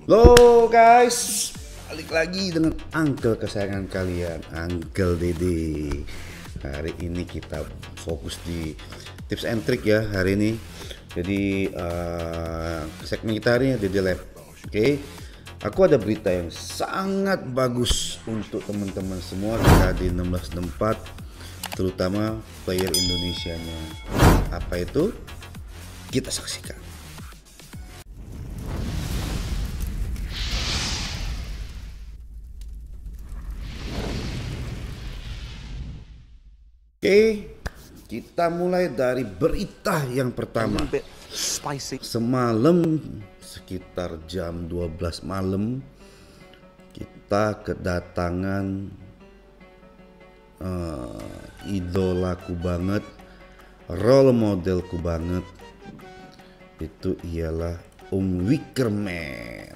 Halo guys, balik lagi dengan Uncle kesayangan kalian, Uncle Dede. Hari ini kita fokus di tips and trick ya hari ini. Jadi segmen kita hari ini Dede Lab. Oke, aku ada berita yang sangat bagus untuk teman-teman semua di KD 1664, terutama player Indonesianya. Apa itu? Kita saksikan. Oke, kita mulai dari berita yang pertama. Semalam sekitar jam 12 malam kita kedatangan idolaku banget, role modelku banget. Itu ialah Wickerman.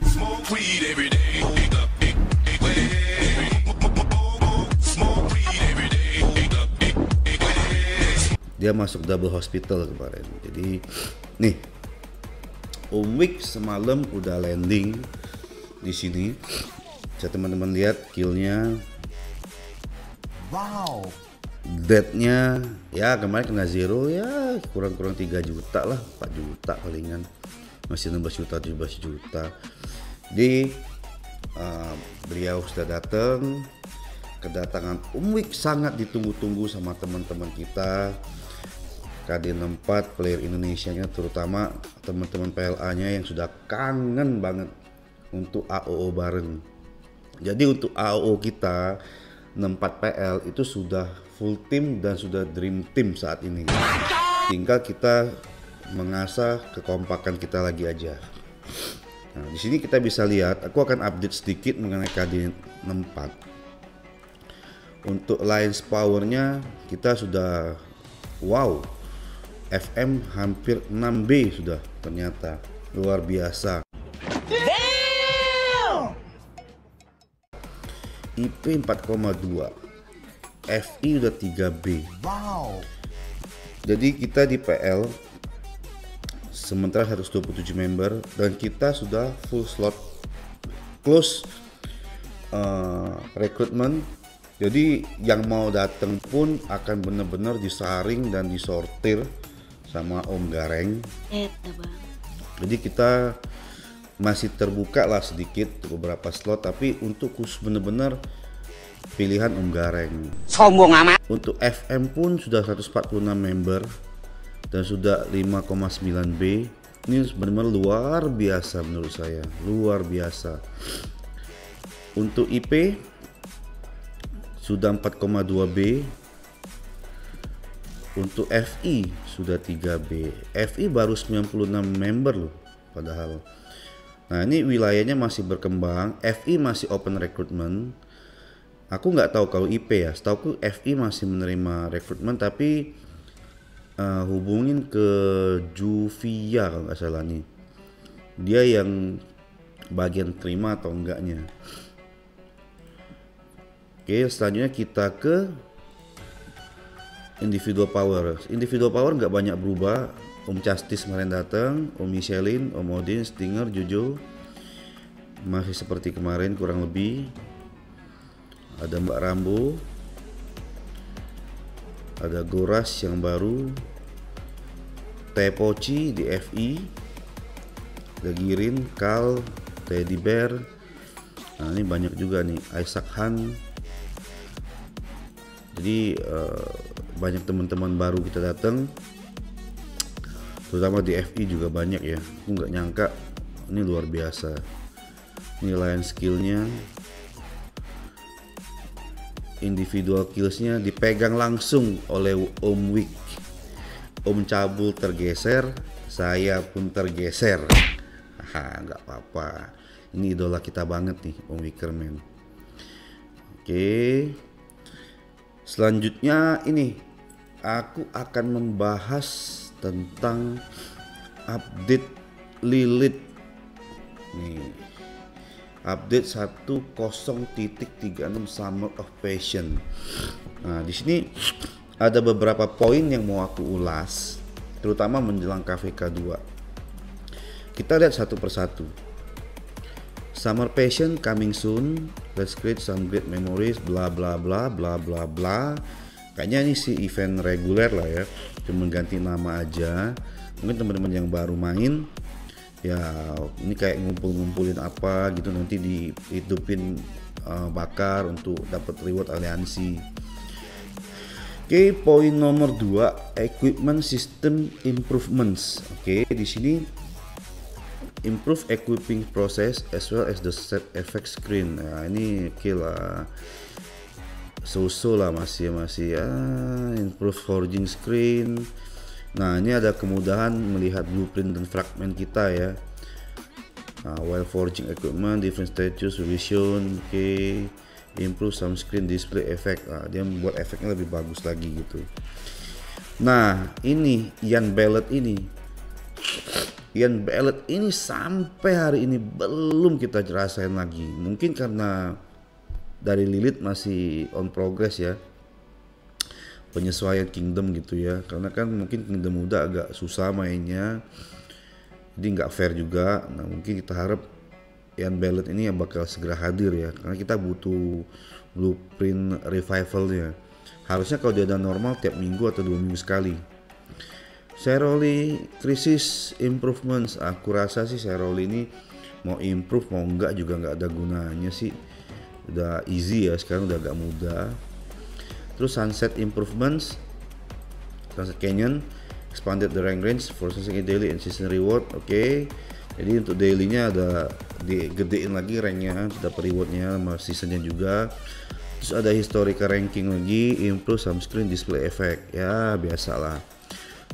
Dia masuk double hospital kemarin. Jadi nih, Wick semalam udah landing di sini. Bisa teman-teman lihat killnya. Wow. Deadnya ya kemarin kena zero ya kurang-kurang 3 juta lah, 4 juta palingan. Masih 16 juta, 17 juta. Jadi beliau sudah datang. Kedatangan Wick sangat ditunggu-tunggu sama teman-teman kita. KD64 player Indonesianya, terutama teman-teman PLA-nya yang sudah kangen banget untuk AOO bareng. Jadi untuk AOO kita 64 PL itu sudah full team dan sudah dream team saat ini. Tinggal kita mengasah kekompakan kita lagi aja. Nah, di sini kita bisa lihat, aku akan update sedikit mengenai KD64. Untuk Alliance Power-nya kita sudah wow, FM hampir 6B sudah, ternyata luar biasa. Damn! IP 4,2, FI udah 3B. Wow. Jadi kita di PL sementara 127 member dan kita sudah full slot close rekrutmen. Jadi yang mau datang pun akan benar-benar disaring dan disortir sama Om Gareng. Jadi kita masih terbuka lah sedikit beberapa slot, tapi untuk khusus benar-benar pilihan Om Gareng. Sombong amat. Untuk FM pun sudah 146 member dan sudah 5,9B. Ini benar-benar luar biasa menurut saya, luar biasa. Untuk IP sudah 4,2B. Untuk FI sudah 3B. FI baru 96 member loh padahal. Nah ini wilayahnya masih berkembang. FI masih open recruitment. Aku nggak tahu kalau IP ya. Setauku FI masih menerima rekrutmen, tapi hubungin ke Juvia kalau nggak salah nih. Dia yang bagian terima atau enggaknya. Oke, selanjutnya kita ke individual power. Individual power nggak banyak berubah. Om Castis kemarin datang, Om Michelin, Om Odin, Stinger, Jojo masih seperti kemarin kurang lebih. Ada Mbak Rambo, ada Goras yang baru, Tepoci di FI, ada Girin, Kal, Teddy Bear. Nah ini banyak juga nih, Isaac Han. Jadi banyak teman-teman baru kita datang, terutama di FI juga banyak ya. Aku nggak nyangka, ini luar biasa. Nilaian skillnya, individual killsnya dipegang langsung oleh Om Wick. Om Cabul tergeser, saya pun tergeser. Nggak apa-apa. Ini idola kita banget nih, Om Wickerman. Oke. Selanjutnya ini aku akan membahas tentang update Lilith. Nih. Update 10.36 Summer of Passion. Nah, di sini ada beberapa poin yang mau aku ulas, terutama menjelang KVK 2. Kita lihat satu persatu. Summer Passion coming soon. Let's create some great memories. Bla bla bla bla bla bla. Kayaknya ini sih event reguler lah ya. Cuma ganti nama aja. Mungkin teman-teman yang baru main, ya ini kayak ngumpulin apa gitu, nanti dihidupin bakar untuk dapat reward aliansi. Oke, poin nomor 2, equipment system improvements. Oke, di sini improve equipping process as well as the set effect screen. Nah, ini oke lah. So-so lah masih improve forging screen. Nah, ini ada kemudahan melihat blueprint dan fragment kita ya. Nah, while forging equipment, different status revision, oke. Improve some screen display effect. Nah, dia membuat efeknya lebih bagus lagi gitu. Nah, ini Ian Ballot ini sampai hari ini belum kita rasain lagi. Mungkin karena dari Lilith masih on progress ya, penyesuaian kingdom gitu ya, karena kan mungkin kingdom muda agak susah mainnya, jadi nggak fair juga. Nah, mungkin kita harap Ian Ballot ini yang bakal segera hadir ya, karena kita butuh blueprint revivalnya. Harusnya kalau dia ada normal tiap minggu atau 2 minggu sekali. Seroli Crisis Improvements, aku rasa sih Seroli ini mau improve mau enggak juga nggak ada gunanya sih, udah easy ya, sekarang udah agak mudah. Terus Sunset Improvements, Sunset Canyon expanded the rank range for sunset daily and season reward. Oke. Jadi untuk dailynya ada digedein lagi ranknya, dapat rewardnya sama seasonnya juga. Terus ada historical ranking lagi, improve some screen display effect, ya biasalah.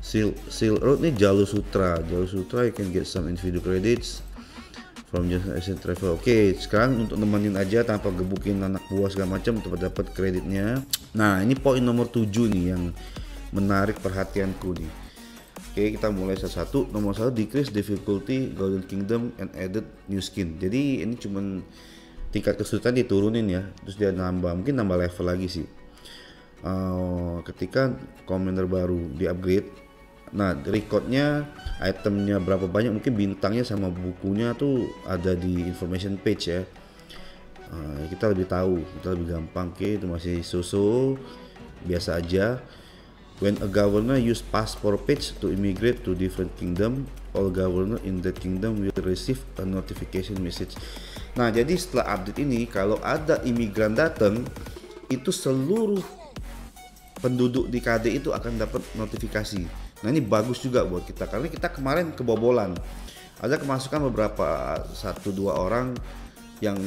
Seal Road nih jalur sutra you can get some individual credits from just asset travel. Oke, sekarang untuk nemenin aja tanpa gebukin anak buah segala macam untuk dapat kreditnya. Nah, ini poin nomor 7 nih yang menarik perhatianku nih. Oke, kita mulai satu-satu. Nomor 1, decrease difficulty Golden Kingdom and added new skin. Jadi ini cuman tingkat kesulitan diturunin ya, terus dia mungkin nambah level lagi sih. Ketika commander baru di upgrade, nah recordnya, itemnya berapa banyak, mungkin bintangnya sama bukunya tuh ada di information page ya. Kita lebih tahu, kita lebih gampang. Oke, itu masih so-so, biasa aja. When a governor use passport page to immigrate to different kingdom, all governor in that kingdom will receive a notification message. Nah, jadi setelah update ini, kalau ada imigran datang, itu seluruh penduduk di KD itu akan dapat notifikasi. Nah, ini bagus juga buat kita karena kita kemarin kebobolan. Ada kemasukan beberapa 1-2 orang yang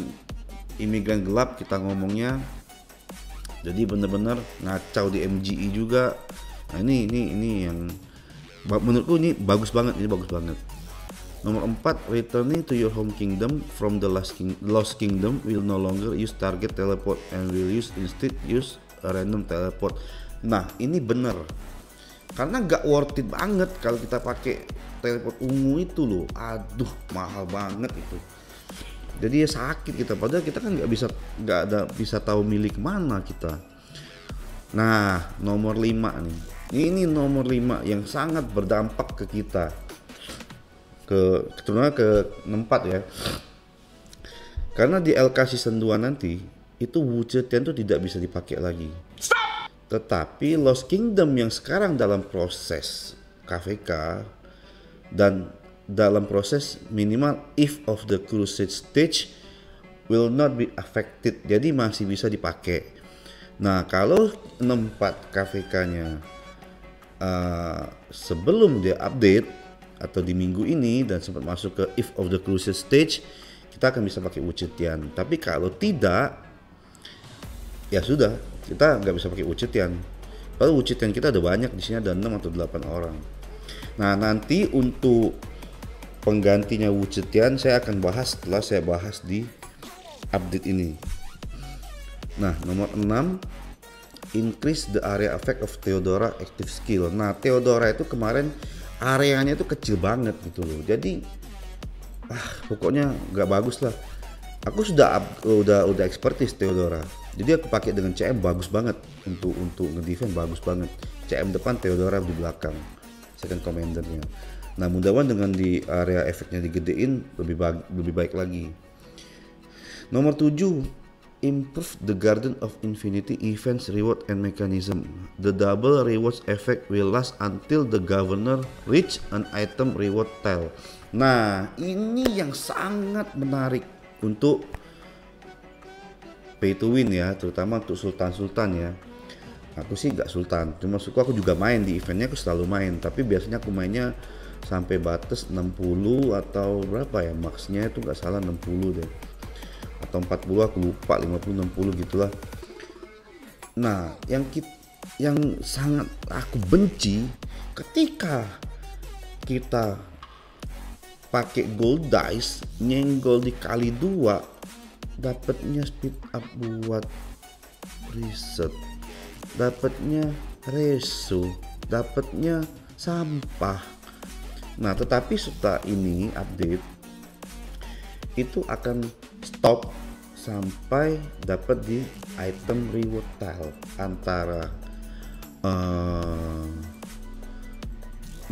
imigran gelap kita ngomongnya. Jadi benar-benar ngacau di MGE juga. Nah, ini yang menurutku ini bagus banget, Nomor 4, returning to your home kingdom from the lost kingdom will no longer use target teleport and will instead use a random teleport. Nah, ini bener. Karena gak worth it banget kalau kita pakai teleport ungu itu loh. Aduh, mahal banget itu. Jadi ya sakit kita, padahal kita kan nggak ada bisa tahu milik mana kita. Nah, nomor 5 nih. Ini nomor 5 yang sangat berdampak ke kita. Terutama ke 4 ya. Karena di LK season 2 nanti itu Wuchetian tuh tidak bisa dipakai lagi. Tetapi Lost Kingdom yang sekarang dalam proses KVK dan dalam proses minimal if of the crusade stage will not be affected, jadi masih bisa dipakai. Nah, kalau 64 KVK-nya sebelum dia update atau di minggu ini dan sempat masuk ke if of the crusade stage, kita akan bisa pakai Wuchetian. Tapi kalau tidak, ya sudah, kita nggak bisa pakai Wuchetian. Kalau Wuchetian kita ada banyak, di sini ada 6 atau 8 orang. Nah, nanti untuk penggantinya Wuchetian saya akan bahas setelah saya bahas di update ini. Nah, nomor 6, increase the area effect of Theodora active skill. Nah, Theodora itu kemarin areanya itu kecil banget gitu loh. Jadi pokoknya nggak bagus lah. Aku udah expertise Theodora. Jadi aku pakai dengan CM bagus banget untuk ngedefend, bagus banget. CM depan, Theodora di belakang. Second commandernya. Nah, mudah-mudahan dengan di area efeknya digedein lebih baik lagi. Nomor 7, improve the Garden of Infinity events reward and mechanism. The double rewards effect will last until the governor reach an item reward tile. Nah, ini yang sangat menarik untuk pay to win ya, terutama untuk sultan-sultan ya. Aku sih nggak sultan, cuma suka aku juga main di eventnya, aku selalu main, tapi biasanya aku mainnya sampai batas 60 atau berapa ya, maksnya itu nggak salah 60 deh, atau 40 aku lupa, 50 60 gitulah. Nah, yang sangat aku benci ketika kita pakai gold dice nyenggol dikali 2, dapatnya speed up buat reset, dapatnya reso, dapatnya sampah. Nah, tetapi setelah ini update itu akan stop sampai dapat di item reward tile antara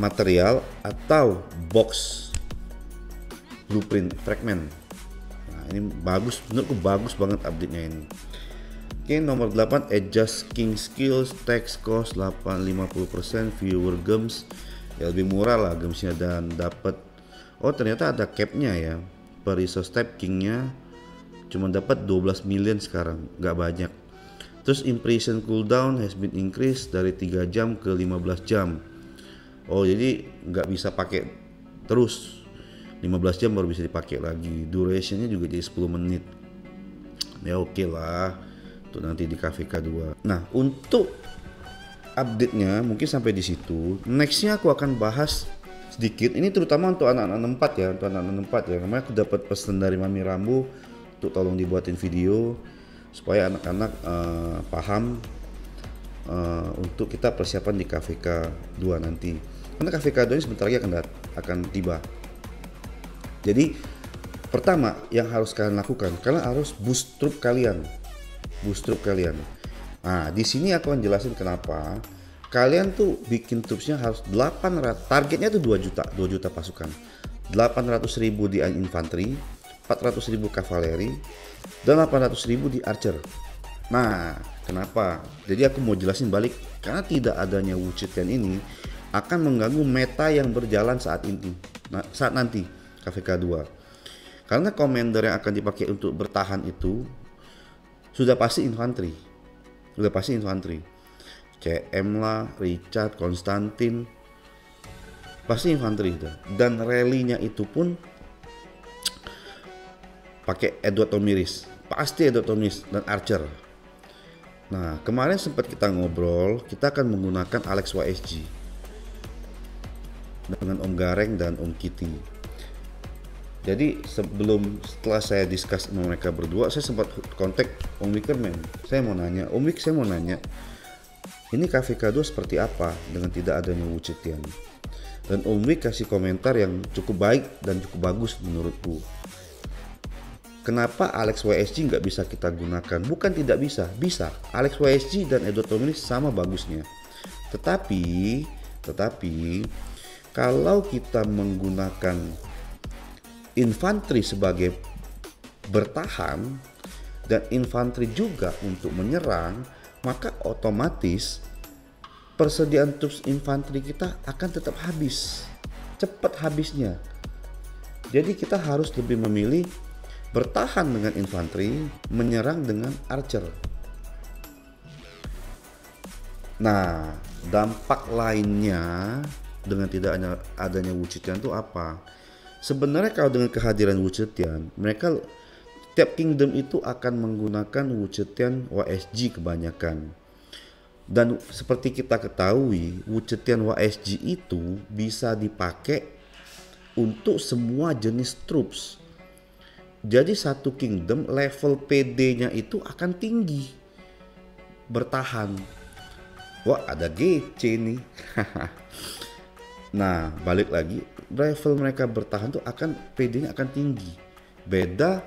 material atau box blueprint fragment. Nah, ini bagus, menurutku bagus banget update-nya ini. Oke, nomor 8, adjust king skills, tax cost 50%, viewer gems ya, lebih murah lah gemsnya, dan dapat ternyata ada capnya ya, per resource type kingnya cuma dapat 12 million sekarang, nggak banyak. Terus impression cooldown has been increased dari 3 jam ke 15 jam. Jadi nggak bisa pakai terus, 15 jam baru bisa dipakai lagi. Durationnya juga jadi 10 menit ya, oke lah untuk nanti di KVK 2. Nah, untuk update-nya mungkin sampai di situ. Nextnya aku akan bahas sedikit, ini terutama untuk anak-anak 4 ya, untuk anak-anak 4 ya. Kemarin aku dapat pesan dari Mami Rambo untuk tolong dibuatin video supaya anak-anak paham untuk kita persiapan di KVK 2 nanti. Karena KVK 2 ini sebentar lagi akan tiba. Jadi pertama yang harus kalian lakukan, kalian harus boost troop kalian. Nah, di sini aku akan jelasin kenapa kalian tuh bikin troopsnya harus 800, targetnya tuh 2 juta pasukan. 800.000 di infanteri, 400.000 kavaleri, dan 800.000 di archer. Nah, kenapa? Jadi aku mau jelasin balik, karena tidak adanya Wuchetian ini akan mengganggu meta yang berjalan saat nanti KVK 2. Karena commander yang akan dipakai untuk bertahan itu sudah pasti infanteri. CM lah, Richard, Konstantin, pasti infanteri itu. Dan rally-nya itu pun pakai Edward Tomiris, pasti Edward Tomiris dan Archer. Nah, kemarin sempat kita ngobrol, kita akan menggunakan Alex YSG dengan Om Gareng dan Om Kitty. Jadi setelah saya discuss sama mereka berdua, saya sempat kontak Om Wickerman. Saya mau nanya, ini KVK 2 seperti apa dengan tidak adanya Wuchetian? Dan Om Wick kasih komentar yang cukup baik dan cukup bagus menurutku. Kenapa Alex YSG nggak bisa kita gunakan? Bukan tidak bisa, bisa. Alex YSG dan Edward Tomiris sama bagusnya. Tetapi kalau kita menggunakan infanteri sebagai bertahan dan infanteri juga untuk menyerang, maka otomatis persediaan troops infanteri kita akan tetap habis, cepat habisnya. Jadi kita harus lebih memilih bertahan dengan infanteri, menyerang dengan archer. Nah, dampak lainnya dengan tidak adanya Wuchetian itu apa? Sebenarnya kalau dengan kehadiran Wuchetian, mereka tiap kingdom itu akan menggunakan Wuchetian YSG kebanyakan. Dan seperti kita ketahui, Wuchetian YSG itu bisa dipakai untuk semua jenis troops. Jadi satu kingdom level PD-nya itu akan tinggi, bertahan. Wah, ada GC nih. Nah, balik lagi, level mereka bertahan tuh akan PD-nya akan tinggi. Beda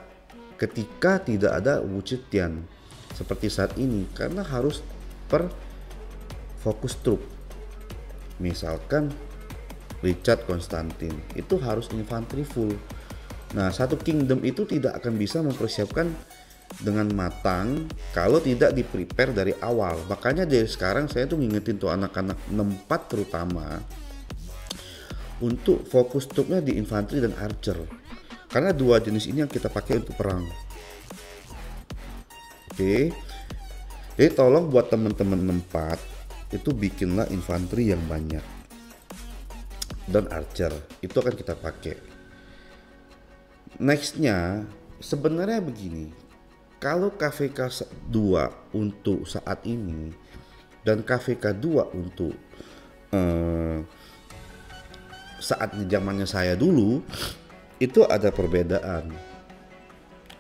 ketika tidak ada Wuchetian seperti saat ini, karena harus per fokus troop. Misalkan Richard Konstantin itu harus infanteri full. Nah, satu kingdom itu tidak akan bisa mempersiapkan dengan matang kalau tidak di prepare dari awal. Makanya dari sekarang saya tuh ngingetin tuh anak-anak 64 terutama untuk fokus trupnya di infanteri dan archer. Karena dua jenis ini yang kita pakai untuk perang. Oke. Jadi tolong buat teman-teman 64 itu bikinlah infanteri yang banyak. Dan archer itu akan kita pakai. Nextnya sebenarnya begini, kalau KVK 2 untuk saat ini dan KVK 2 untuk saat zamannya saya dulu itu ada perbedaan.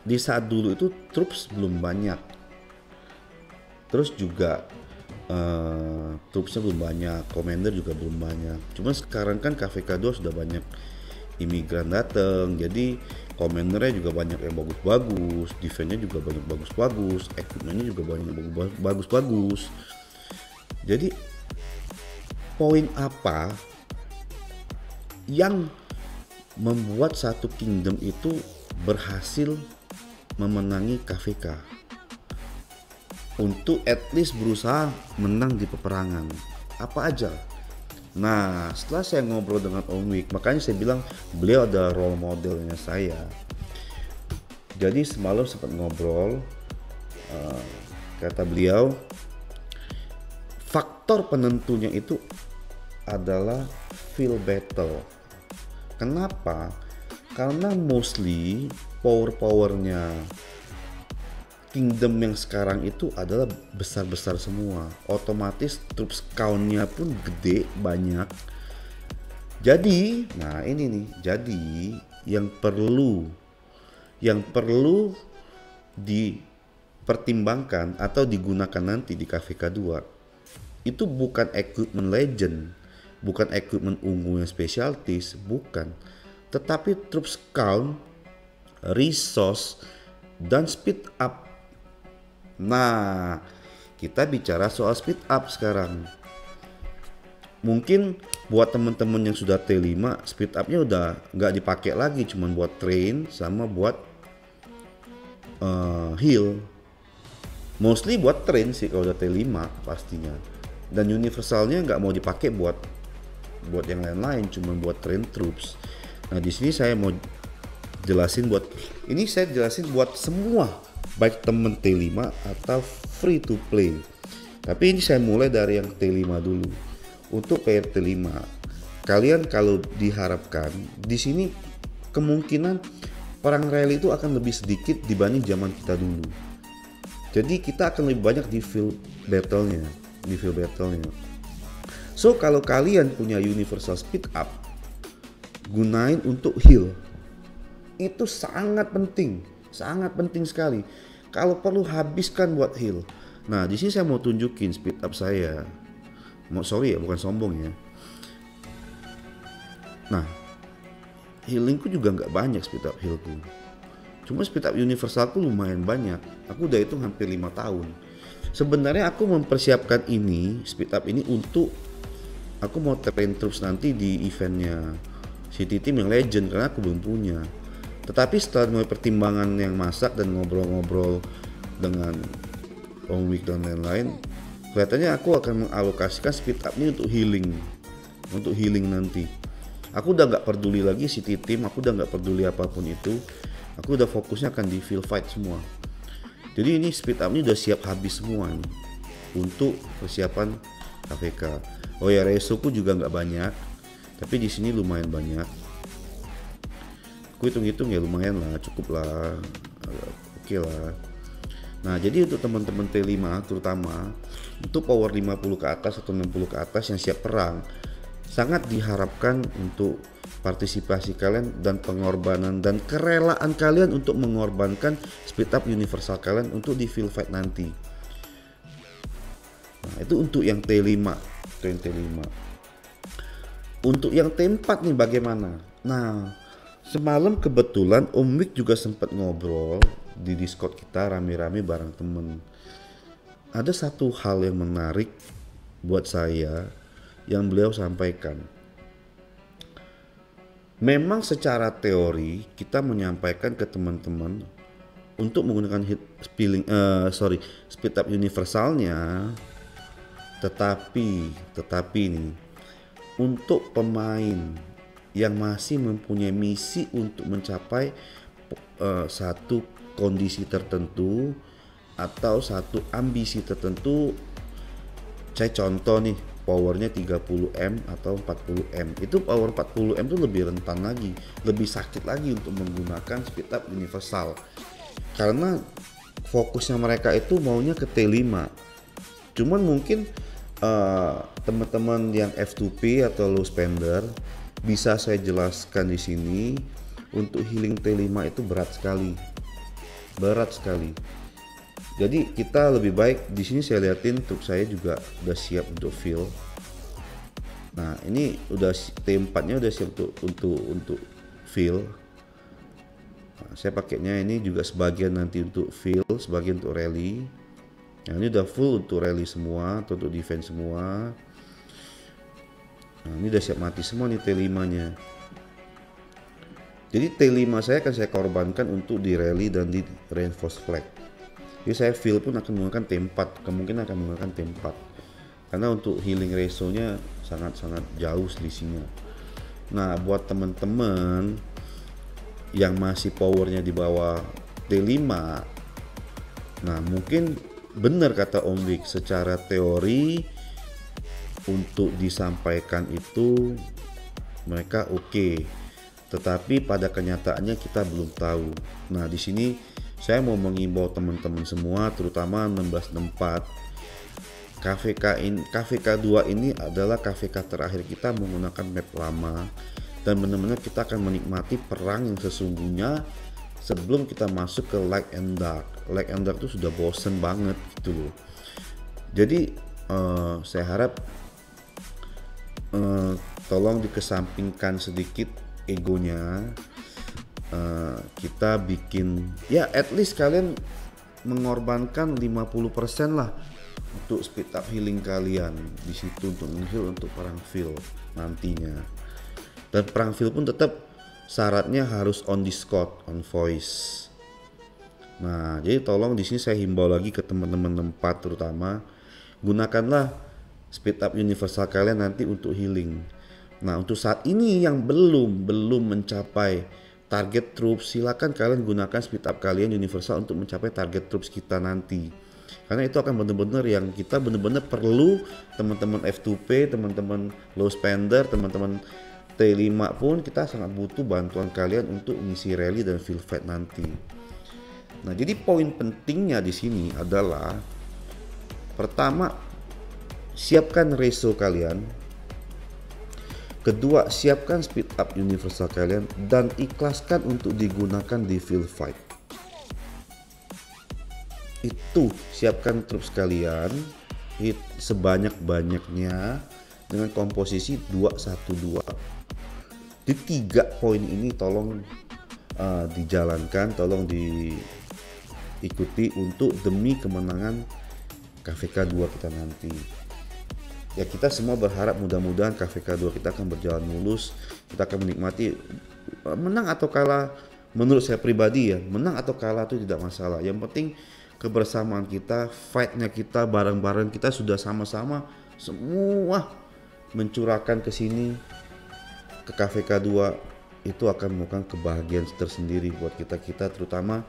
Di saat dulu itu troops belum banyak, terus juga troopsnya belum banyak, commander juga belum banyak. Cuma sekarang kan KVK 2 sudah banyak imigran datang, jadi commandernya juga banyak yang bagus-bagus, defense-nya juga banyak bagus-bagus, equipment-nya juga banyak bagus-bagus. Jadi poin apa yang membuat satu kingdom itu berhasil memenangi KVK untuk at least berusaha menang di peperangan? Apa aja? Nah, setelah saya ngobrol dengan Om Wik, makanya saya bilang beliau adalah role modelnya saya. Jadi semalam sempat ngobrol, kata beliau faktor penentunya itu adalah field battle. Kenapa? Karena mostly powernya kingdom yang sekarang itu adalah besar-besar semua, otomatis troops count-nya pun gede, banyak. Jadi, nah ini nih, jadi yang perlu dipertimbangkan atau digunakan nanti di KVK 2 itu bukan equipment legend, bukan equipment ungu yang spesialis, bukan, tetapi troops count, resource, dan speed up. Nah, kita bicara soal speed up sekarang. Mungkin buat teman-teman yang sudah T5, speed upnya udah nggak dipakai lagi, cuman buat train sama buat heal. Mostly buat train sih kalau udah T5 pastinya. Dan universalnya nggak mau dipakai buat yang lain-lain, cuman buat train troops. Nah, di sini saya mau jelasin buat semua, baik temen T5 atau free to play. Tapi ini saya mulai dari yang T5 dulu. Untuk player T5, kalian kalau diharapkan di sini kemungkinan perang rally itu akan lebih sedikit dibanding zaman kita dulu. Jadi kita akan lebih banyak di field battle-nya. So kalau kalian punya universal speed up, gunain untuk heal. Itu sangat penting sekali. Kalau perlu habiskan buat heal. Nah, di sini saya mau tunjukin speed up saya. Bukan sombong ya. Nah, healingku juga nggak banyak speed up healku. Cuma speed up universalku lumayan banyak. Aku udah hitung hampir 5 tahun. Sebenarnya aku mempersiapkan ini, speed up ini untuk aku mau train troops nanti di eventnya City Team yang legend, karena aku belum punya. Tetapi setelah mulai pertimbangan yang masak dan ngobrol-ngobrol dengan Om Wik dan lain-lain, kelihatannya aku akan mengalokasikan speed up ini untuk healing nanti. Aku udah nggak peduli lagi City Team, aku udah nggak peduli apapun itu. Aku udah fokusnya akan di field fight semua. Jadi ini speed up ini udah siap habis semua nih, untuk persiapan KVK. Oh ya, resoku juga nggak banyak, tapi di sini lumayan banyak. Aku hitung-hitung ya lumayan lah, cukup lah, oke lah. Nah, jadi untuk teman-teman T5 terutama untuk power 50 ke atas atau 60 ke atas yang siap perang, sangat diharapkan untuk partisipasi kalian dan pengorbanan dan kerelaan kalian untuk mengorbankan speed up universal kalian untuk di field fight nanti. Nah, itu untuk yang T5. Untuk yang T4 nih bagaimana? Nah, semalam kebetulan Om Wik juga sempat ngobrol di Discord kita rame-rame bareng temen. Ada satu hal yang menarik buat saya yang beliau sampaikan. Memang secara teori kita menyampaikan ke teman-teman untuk menggunakan speed up universalnya, tetapi nih untuk pemain yang masih mempunyai misi untuk mencapai satu kondisi tertentu atau satu ambisi tertentu, saya contoh nih, powernya 30M atau 40M, itu power 40M itu lebih rentan lagi, lebih sakit lagi untuk menggunakan speed up universal, karena fokusnya mereka itu maunya ke T5. Cuman mungkin teman-teman yang F2P atau low spender, bisa saya jelaskan di sini, untuk healing T5 itu berat sekali. Jadi kita lebih baik di sini, saya liatin truk saya juga udah siap untuk fill. Nah, ini udah T4-nya udah siap untuk fill. Nah, saya pakainya ini juga sebagian nanti untuk fill, sebagian untuk rally. Nah, ini udah full untuk rally semua, atau untuk defense semua. Nah, ini udah siap mati semua nih T5-nya. Jadi T5 saya akan saya korbankan untuk di rally dan di reinforce flag. Jadi saya fill pun akan menggunakan T4, kemungkinan akan menggunakan T4. Karena untuk healing ratio-nya sangat-sangat jauh selisihnya. Nah, buat teman-teman yang masih powernya di bawah T5, nah mungkin benar kata Om Wik, secara teori untuk disampaikan itu mereka oke. Tetapi pada kenyataannya kita belum tahu. Nah, di sini saya mau mengimbau teman-teman semua, terutama 1664. KVK 2 ini adalah KVK terakhir kita menggunakan map lama, dan benar-benar kita akan menikmati perang yang sesungguhnya sebelum kita masuk ke Light and Dark. Light and Dark itu sudah bosen banget gitu loh. Jadi saya harap tolong dikesampingkan sedikit egonya. Kita bikin ya at least kalian mengorbankan 50% lah untuk speed up healing kalian di situ, untuk nge-heal untuk perang field nantinya. Dan perang field pun tetap syaratnya harus on Discord, on voice. Nah, jadi tolong di sini saya himbau lagi ke teman-teman 4 terutama, gunakanlah speed up universal kalian nanti untuk healing. Nah, untuk saat ini yang belum mencapai target troops, silakan kalian gunakan speed up kalian universal untuk mencapai target troops kita nanti. Karena itu akan benar-benar yang kita benar-benar perlu, teman-teman F2P, teman-teman low spender, teman-teman T5 pun kita sangat butuh bantuan kalian untuk mengisi rally dan field fight nanti. Nah, jadi poin pentingnya di sini adalah pertama, siapkan ratio kalian. Kedua, siapkan speed up universal kalian dan ikhlaskan untuk digunakan di field fight. Itu siapkan troops kalian hit sebanyak-banyaknya dengan komposisi 2-1-2. Di 3 poin ini tolong dijalankan, tolong diikuti untuk demi kemenangan KVK 2 kita nanti. Ya, kita semua berharap mudah-mudahan KVK 2 kita akan berjalan mulus, kita akan menikmati menang atau kalah. Menurut saya pribadi ya, menang atau kalah itu tidak masalah. Yang penting kebersamaan kita, fight-nya kita bareng-bareng, kita sudah sama-sama semua mencurahkan ke sini, ke KVK 2, itu akan merupakan kebahagiaan tersendiri buat kita terutama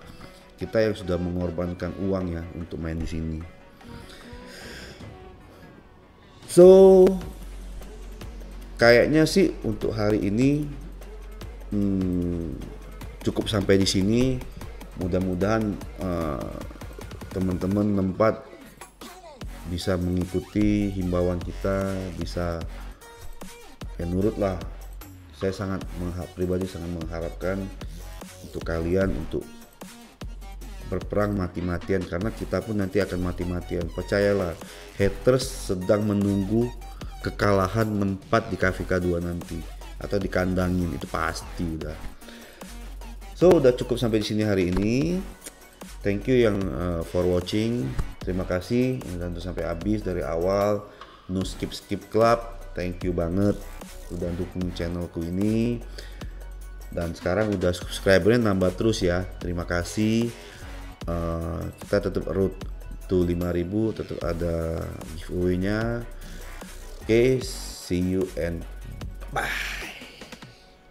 kita yang sudah mengorbankan uang ya untuk main di sini. So, kayaknya sih untuk hari ini cukup sampai di sini. Mudah-mudahan teman-teman 4 bisa mengikuti himbauan kita, bisa ya nurut lah. Saya pribadi sangat mengharapkan untuk kalian untuk berperang mati-matian, karena kita pun nanti akan mati-matian. Percayalah, haters sedang menunggu kekalahan 4 di KVK 2 nanti, atau dikandangin, itu pasti udah. So, udah cukup sampai di sini hari ini. Thank you yang for watching. Terima kasih yang nonton sampai habis dari awal. No skip club. Thank you banget udah dukung channelku ini. Dan sekarang udah subscribernya nambah terus ya. Terima kasih. Kita tetap road to 5.000, tetap ada giveaway-nya. Oke, see you and bye.